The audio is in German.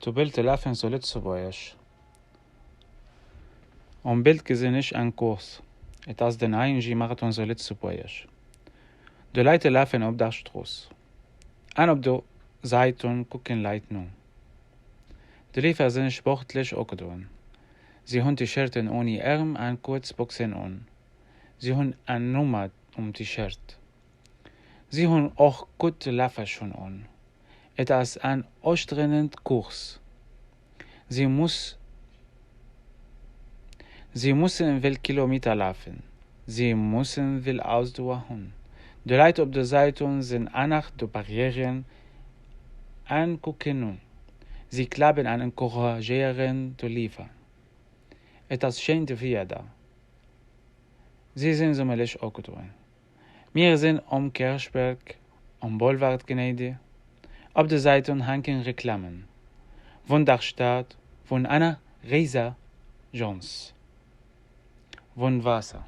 Du bent te laufen so letzte boias. Bent gesehen nicht ein Kurs. Das den ING Marathon so letzte boias. De Leute laufen auf der Straße. An ob der Zeitung gucken Leute nun. Die Läufer sind sportlich angezogen. Sie haben T-Shirten ohne Ärmel und Kurzboxen an. Sie haben eine Nummer T-Shirt. Sie haben auch gute Laufschuhe an. Es ist ein anstrengender Kurs. Sie müssen viel Kilometer laufen. Sie müssen viel Ausdauer haben. Die Leute auf der Zeitung sind nach den Barrieren angucken. Sie klappen und encouragieren zu liefern. Es ist schön für da. Sie sind sommerlich angezogen. Wir sind am Kirchberg, am Boulevard Kennedy. Auf der Zeitung hängen Reklamen. Von der Stadt, von Anna Reza Jones. Von Wasser.